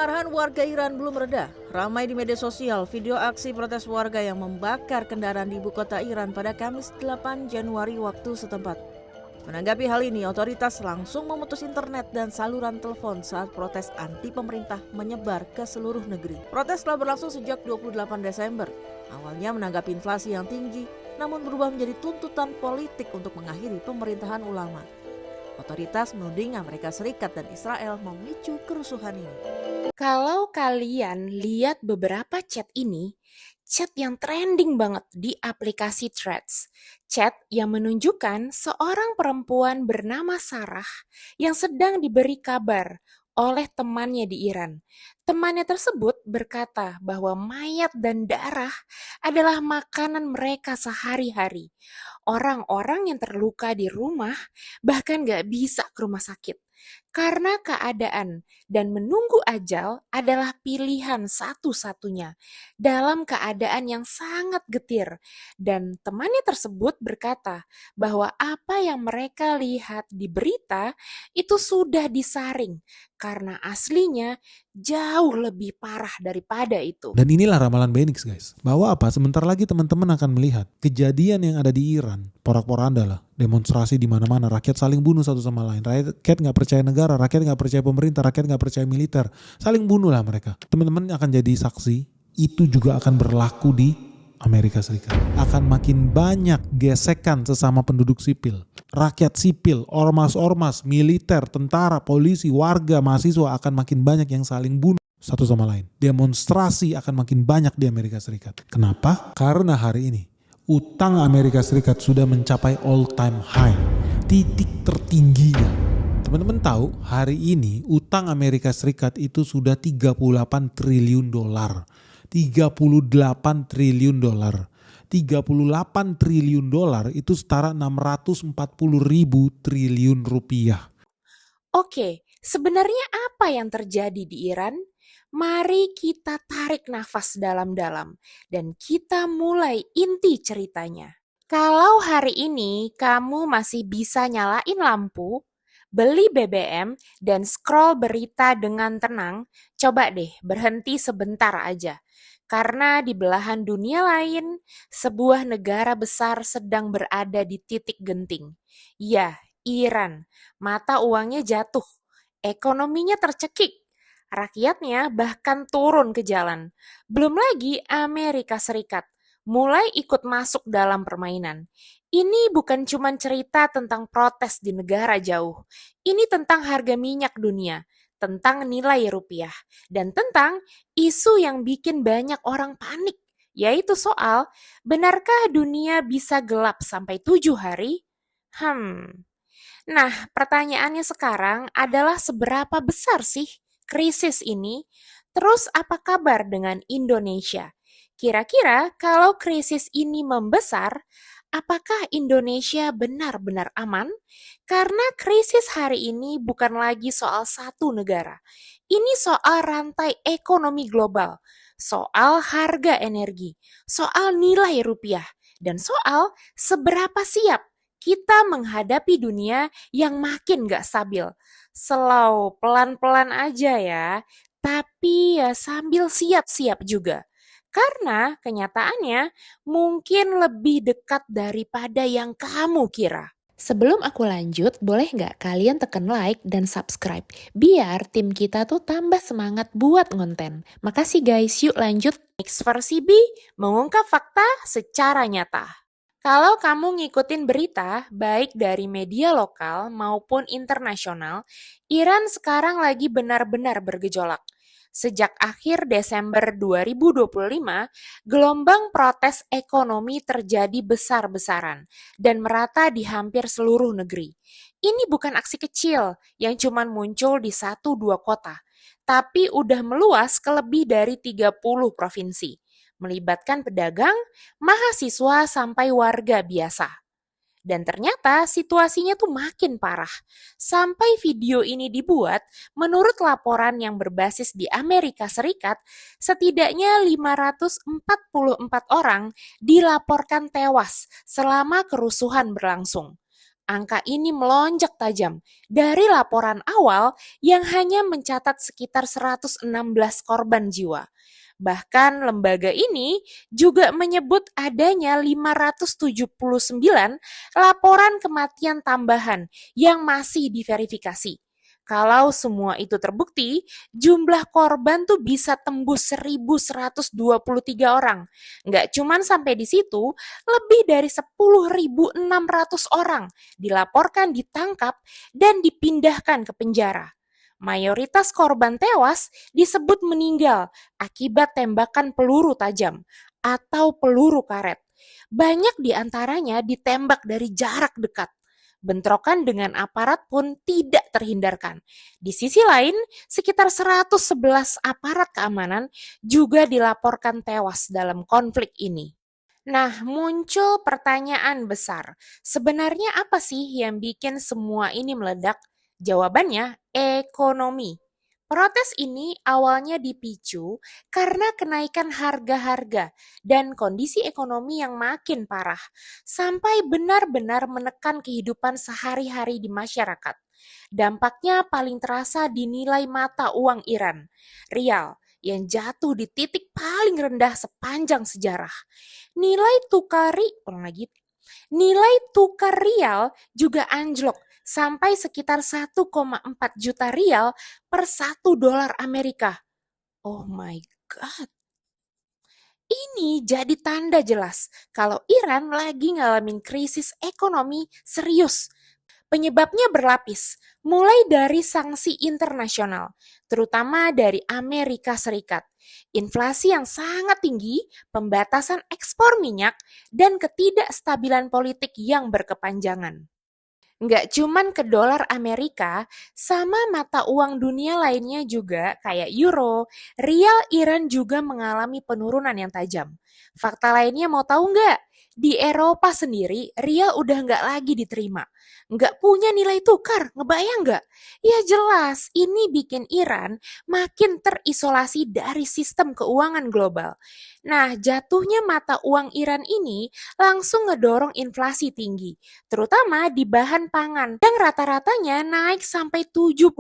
Kemarahan warga Iran belum reda. Ramai di media sosial video aksi protes warga yang membakar kendaraan di ibu kota Iran pada Kamis 8 Januari waktu setempat. Menanggapi hal ini, otoritas langsung memutus internet dan saluran telepon saat protes anti pemerintah menyebar ke seluruh negeri. Protes telah berlangsung sejak 28 Desember. Awalnya menanggapi inflasi yang tinggi, namun berubah menjadi tuntutan politik untuk mengakhiri pemerintahan ulama. Otoritas menuding Amerika Serikat dan Israel memicu kerusuhan ini. Kalau kalian lihat beberapa chat ini, chat yang trending banget di aplikasi Threads. Chat yang menunjukkan seorang perempuan bernama Sarah yang sedang diberi kabar oleh temannya di Iran. Temannya tersebut berkata bahwa mayat dan darah adalah makanan mereka sehari-hari. Orang-orang yang terluka di rumah bahkan gak bisa ke rumah sakit. Karena keadaan dan menunggu ajal adalah pilihan satu-satunya dalam keadaan yang sangat getir. Dan temannya tersebut berkata bahwa apa yang mereka lihat di berita itu sudah disaring karena aslinya jauh lebih parah daripada itu. Dan inilah ramalan Benix guys. Bahwa apa? Sebentar lagi teman-teman akan melihat kejadian yang ada di Iran. Porak-poranda lah. Demonstrasi di mana-mana. Rakyat saling bunuh satu sama lain. Rakyat gak percaya negara. Rakyat gak percaya pemerintah. Rakyat gak percaya militer. Saling bunuh lah mereka. Teman-teman akan jadi saksi. Itu juga akan berlaku di Amerika Serikat. Akan makin banyak gesekan sesama penduduk sipil. Rakyat sipil, ormas-ormas, militer, tentara, polisi, warga, mahasiswa akan makin banyak yang saling bunuh satu sama lain. Demonstrasi akan makin banyak di Amerika Serikat. Kenapa? Karena hari ini utang Amerika Serikat sudah mencapai all time high. Titik tertingginya. Teman-teman tahu hari ini utang Amerika Serikat itu sudah 38 triliun dolar. 38 triliun dolar. 38 triliun dolar itu setara 640 ribu triliun rupiah. Oke, sebenarnya apa yang terjadi di Iran? Mari kita tarik nafas dalam-dalam dan kita mulai inti ceritanya. Kalau hari ini kamu masih bisa nyalain lampu, beli BBM, dan scroll berita dengan tenang, coba deh berhenti sebentar aja. Karena di belahan dunia lain, sebuah negara besar sedang berada di titik genting. Ya, Iran. Mata uangnya jatuh. Ekonominya tercekik. Rakyatnya bahkan turun ke jalan. Belum lagi Amerika Serikat mulai ikut masuk dalam permainan. Ini bukan cuma cerita tentang protes di negara jauh. Ini tentang harga minyak dunia, tentang nilai rupiah, dan tentang isu yang bikin banyak orang panik, yaitu soal benarkah dunia bisa gelap sampai 7 hari? Nah, pertanyaannya sekarang adalah seberapa besar sih krisis ini? Terus apa kabar dengan Indonesia? Kira-kira kalau krisis ini membesar, apakah Indonesia benar-benar aman? Karena krisis hari ini bukan lagi soal satu negara. Ini soal rantai ekonomi global, soal harga energi, soal nilai rupiah, dan soal seberapa siap kita menghadapi dunia yang makin gak stabil. Slow, pelan-pelan aja ya, tapi ya sambil siap-siap juga. Karena kenyataannya mungkin lebih dekat daripada yang kamu kira. Sebelum aku lanjut, boleh nggak kalian tekan like dan subscribe? Biar tim kita tuh tambah semangat buat ngonten. Makasih guys, yuk lanjut. Next versi B, mengungkap fakta secara nyata. Kalau kamu ngikutin berita, baik dari media lokal maupun internasional, Iran sekarang lagi benar-benar bergejolak. Sejak akhir Desember 2025, gelombang protes ekonomi terjadi besar-besaran dan merata di hampir seluruh negeri. Ini bukan aksi kecil yang cuma muncul di 1-2 kota, tapi udah meluas ke lebih dari 30 provinsi, melibatkan pedagang, mahasiswa, sampai warga biasa. Dan ternyata situasinya tuh makin parah. Sampai video ini dibuat, menurut laporan yang berbasis di Amerika Serikat, setidaknya 544 orang dilaporkan tewas selama kerusuhan berlangsung. Angka ini melonjak tajam dari laporan awal yang hanya mencatat sekitar 116 korban jiwa. Bahkan lembaga ini juga menyebut adanya 579 laporan kematian tambahan yang masih diverifikasi. Kalau semua itu terbukti, jumlah korban tuh bisa tembus 1.123 orang. Nggak cuman sampai di situ, lebih dari 10.600 orang dilaporkan ditangkap dan dipindahkan ke penjara. Mayoritas korban tewas disebut meninggal akibat tembakan peluru tajam atau peluru karet. Banyak di antaranya ditembak dari jarak dekat. Bentrokan dengan aparat pun tidak terhindarkan. Di sisi lain, sekitar 111 aparat keamanan juga dilaporkan tewas dalam konflik ini. Nah, muncul pertanyaan besar. Sebenarnya apa sih yang bikin semua ini meledak? Jawabannya, ekonomi. Protes ini awalnya dipicu karena kenaikan harga-harga dan kondisi ekonomi yang makin parah, sampai benar-benar menekan kehidupan sehari-hari di masyarakat. Dampaknya paling terasa di nilai mata uang Iran, rial, yang jatuh di titik paling rendah sepanjang sejarah. Nilai tukar rial juga anjlok sampai sekitar 1,4 juta rial per 1 dolar Amerika. Oh my God. Ini jadi tanda jelas kalau Iran lagi ngalamin krisis ekonomi serius. Penyebabnya berlapis, mulai dari sanksi internasional, terutama dari Amerika Serikat, inflasi yang sangat tinggi, pembatasan ekspor minyak, dan ketidakstabilan politik yang berkepanjangan. Nggak cuman ke dolar Amerika, sama mata uang dunia lainnya juga kayak euro, rial Iran juga mengalami penurunan yang tajam. Fakta lainnya mau tahu nggak? Di Eropa sendiri, rial udah nggak lagi diterima. Nggak punya nilai tukar, ngebayang nggak? Ya jelas, ini bikin Iran makin terisolasi dari sistem keuangan global. Nah, jatuhnya mata uang Iran ini langsung ngedorong inflasi tinggi, terutama di bahan pangan yang rata-ratanya naik sampai 72%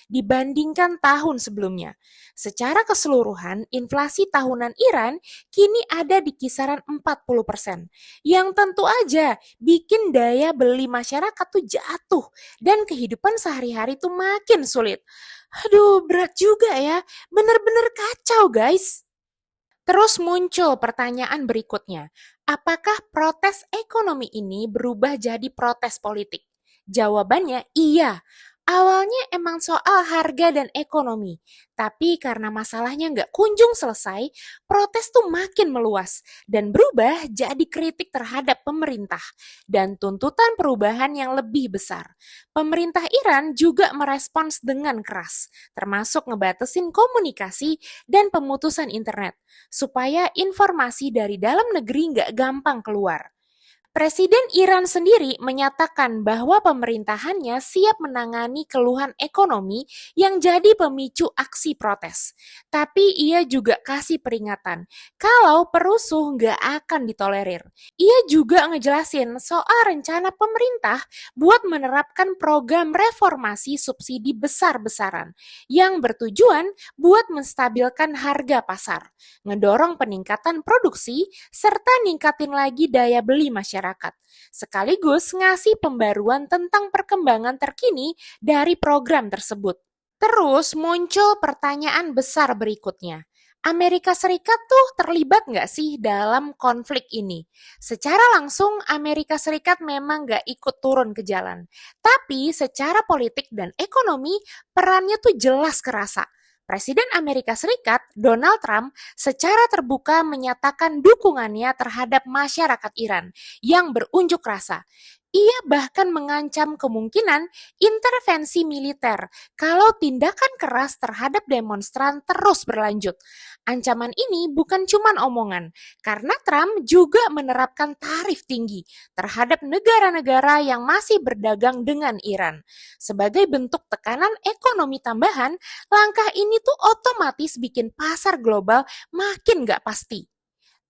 dibandingkan tahun sebelumnya. Secara keseluruhan, inflasi tahunan Iran kini ada di kisaran 40%, yang tentu aja bikin daya beli masyarakat tuh jatuh dan kehidupan sehari-hari tuh makin sulit. Aduh, berat juga ya, bener-bener kacau guys. Terus muncul pertanyaan berikutnya, apakah protes ekonomi ini berubah jadi protes politik? Jawabannya iya. Awalnya emang soal harga dan ekonomi, tapi karena masalahnya nggak kunjung selesai, protes tuh makin meluas dan berubah jadi kritik terhadap pemerintah dan tuntutan perubahan yang lebih besar. Pemerintah Iran juga merespons dengan keras, termasuk ngebatasin komunikasi dan pemutusan internet, supaya informasi dari dalam negeri nggak gampang keluar. Presiden Iran sendiri menyatakan bahwa pemerintahannya siap menangani keluhan ekonomi yang jadi pemicu aksi protes. Tapi ia juga kasih peringatan kalau perusuh nggak akan ditolerir. Ia juga ngejelasin soal rencana pemerintah buat menerapkan program reformasi subsidi besar-besaran yang bertujuan buat menstabilkan harga pasar, ngedorong peningkatan produksi, serta ningkatin lagi daya beli masyarakat. Sekaligus ngasih pembaruan tentang perkembangan terkini dari program tersebut. Terus muncul pertanyaan besar berikutnya. Amerika Serikat tuh terlibat nggak sih dalam konflik ini? Secara langsung Amerika Serikat memang nggak ikut turun ke jalan. Tapi secara politik dan ekonomi perannya tuh jelas kerasa. Presiden Amerika Serikat, Donald Trump, secara terbuka menyatakan dukungannya terhadap masyarakat Iran yang berunjuk rasa. Ia bahkan mengancam kemungkinan intervensi militer kalau tindakan keras terhadap demonstran terus berlanjut. Ancaman ini bukan cuma omongan, karena Trump juga menerapkan tarif tinggi terhadap negara-negara yang masih berdagang dengan Iran. Sebagai bentuk tekanan ekonomi tambahan, langkah ini tuh otomatis bikin pasar global makin gak pasti.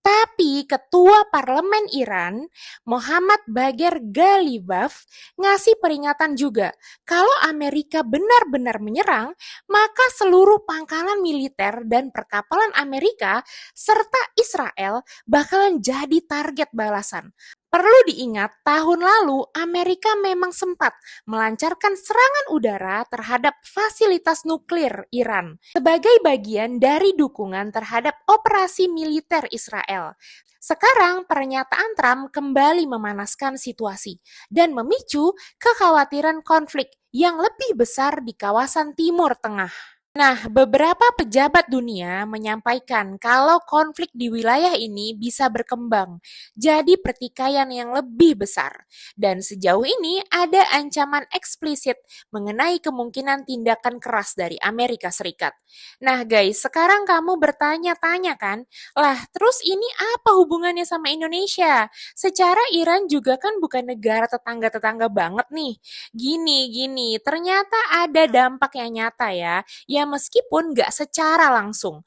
Tapi Ketua Parlemen Iran, Mohammad Bagher Ghalibaf, ngasih peringatan juga, kalau Amerika benar-benar menyerang, maka seluruh pangkalan militer dan perkapalan Amerika serta Israel bakalan jadi target balasan. Perlu diingat, tahun lalu Amerika memang sempat melancarkan serangan udara terhadap fasilitas nuklir Iran sebagai bagian dari dukungan terhadap operasi militer Israel. Sekarang pernyataan Trump kembali memanaskan situasi dan memicu kekhawatiran konflik yang lebih besar di kawasan Timur Tengah. Nah, beberapa pejabat dunia menyampaikan kalau konflik di wilayah ini bisa berkembang jadi pertikaian yang lebih besar. Dan sejauh ini ada ancaman eksplisit mengenai kemungkinan tindakan keras dari Amerika Serikat. Nah guys, sekarang kamu bertanya-tanya kan, lah terus ini apa hubungannya sama Indonesia? Secara Iran juga kan bukan negara tetangga-tetangga banget nih. Gini, ternyata ada dampak yang nyata ya meskipun nggak secara langsung.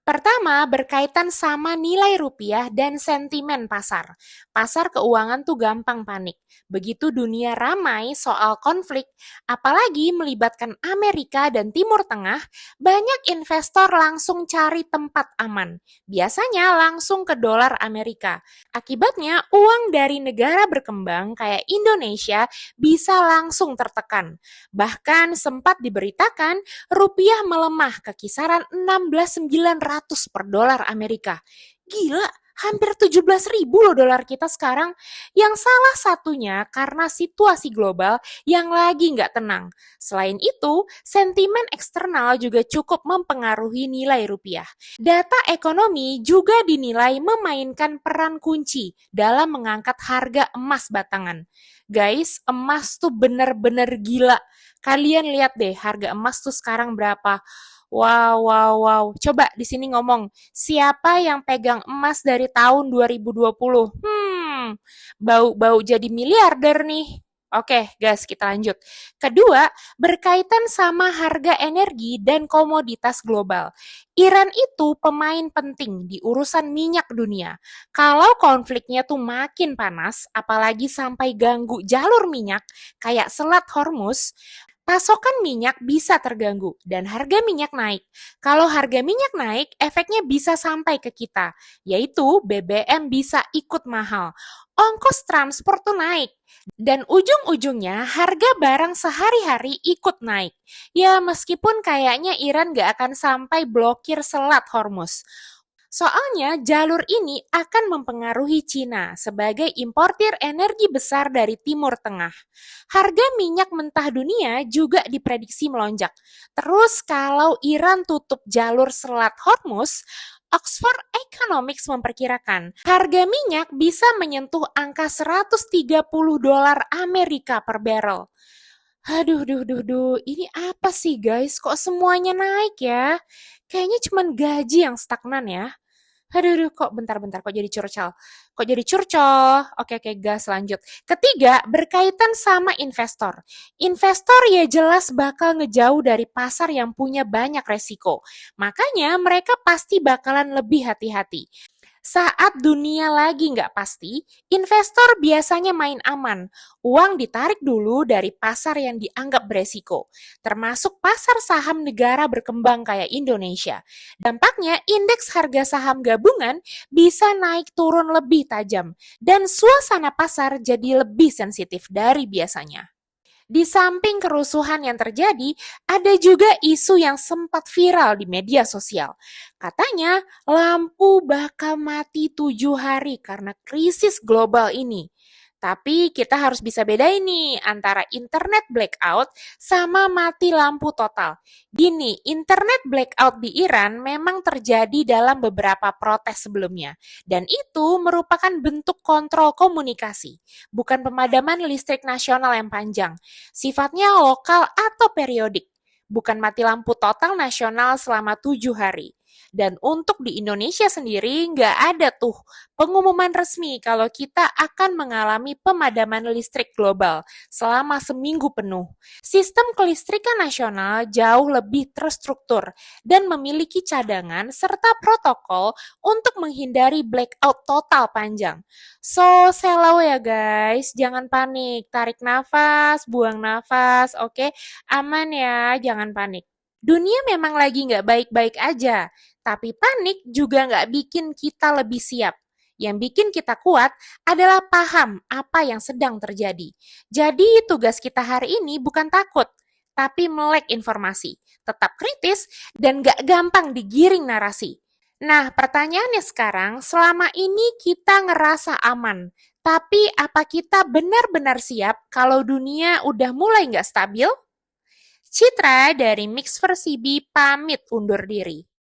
Pertama, berkaitan sama nilai rupiah dan sentimen pasar. Pasar keuangan tuh gampang panik. Begitu dunia ramai soal konflik, apalagi melibatkan Amerika dan Timur Tengah, banyak investor langsung cari tempat aman. Biasanya langsung ke dolar Amerika. Akibatnya, uang dari negara berkembang kayak Indonesia bisa langsung tertekan. Bahkan sempat diberitakan rupiah melemah ke kisaran 16.900 per dolar Amerika. Gila, hampir 17.000 loh dolar kita sekarang. Yang salah satunya karena situasi global yang lagi nggak tenang. Selain itu, sentimen eksternal juga cukup mempengaruhi nilai rupiah. Data ekonomi juga dinilai memainkan peran kunci dalam mengangkat harga emas batangan. Guys, emas tuh bener-bener gila. Kalian lihat deh harga emas tuh sekarang berapa. Wow. Coba di sini ngomong, siapa yang pegang emas dari tahun 2020? Bau jadi miliarder nih. Oke, guys, kita lanjut. Kedua, berkaitan sama harga energi dan komoditas global. Iran itu pemain penting di urusan minyak dunia. Kalau konfliknya tuh makin panas, apalagi sampai ganggu jalur minyak kayak Selat Hormuz, pasokan minyak bisa terganggu dan harga minyak naik. Kalau harga minyak naik, efeknya bisa sampai ke kita, yaitu BBM bisa ikut mahal. Ongkos transport tuh naik. Dan ujung-ujungnya harga barang sehari-hari ikut naik. Ya meskipun kayaknya Iran gak akan sampai blokir Selat Hormuz. Soalnya jalur ini akan mempengaruhi Cina sebagai importir energi besar dari Timur Tengah. Harga minyak mentah dunia juga diprediksi melonjak. Terus kalau Iran tutup jalur Selat Hormuz, Oxford Economics memperkirakan harga minyak bisa menyentuh angka 130 dolar Amerika per barrel. Aduh, ini apa sih guys? Kok semuanya naik ya? Kayaknya cuma gaji yang stagnan ya. Aduh, kok bentar, kok jadi curcol? Oke, gas lanjut. Ketiga, berkaitan sama investor. Investor ya jelas bakal ngejauh dari pasar yang punya banyak resiko. Makanya mereka pasti bakalan lebih hati-hati. Saat dunia lagi nggak pasti, investor biasanya main aman. Uang ditarik dulu dari pasar yang dianggap beresiko, termasuk pasar saham negara berkembang kayak Indonesia. Dampaknya, indeks harga saham gabungan bisa naik turun lebih tajam, dan suasana pasar jadi lebih sensitif dari biasanya. Di samping kerusuhan yang terjadi, ada juga isu yang sempat viral di media sosial. Katanya, lampu bakal mati 7 hari karena krisis global ini. Tapi kita harus bisa bedain nih antara internet blackout sama mati lampu total. Gini, internet blackout di Iran memang terjadi dalam beberapa protes sebelumnya. Dan itu merupakan bentuk kontrol komunikasi, bukan pemadaman listrik nasional yang panjang. Sifatnya lokal atau periodik, bukan mati lampu total nasional selama 7 hari. Dan untuk di Indonesia sendiri nggak ada tuh pengumuman resmi kalau kita akan mengalami pemadaman listrik global selama seminggu penuh. Sistem kelistrikan nasional jauh lebih terstruktur dan memiliki cadangan serta protokol untuk menghindari blackout total panjang. So, slow ya guys, jangan panik, tarik nafas, buang nafas, oke? Aman ya, jangan panik. Dunia memang lagi nggak baik-baik aja, tapi panik juga nggak bikin kita lebih siap. Yang bikin kita kuat adalah paham apa yang sedang terjadi. Jadi tugas kita hari ini bukan takut, tapi melek informasi, tetap kritis, dan nggak gampang digiring narasi. Nah, pertanyaannya sekarang, selama ini kita ngerasa aman, tapi apa kita benar-benar siap kalau dunia udah mulai nggak stabil? Citra dari Mix Versi B pamit undur diri.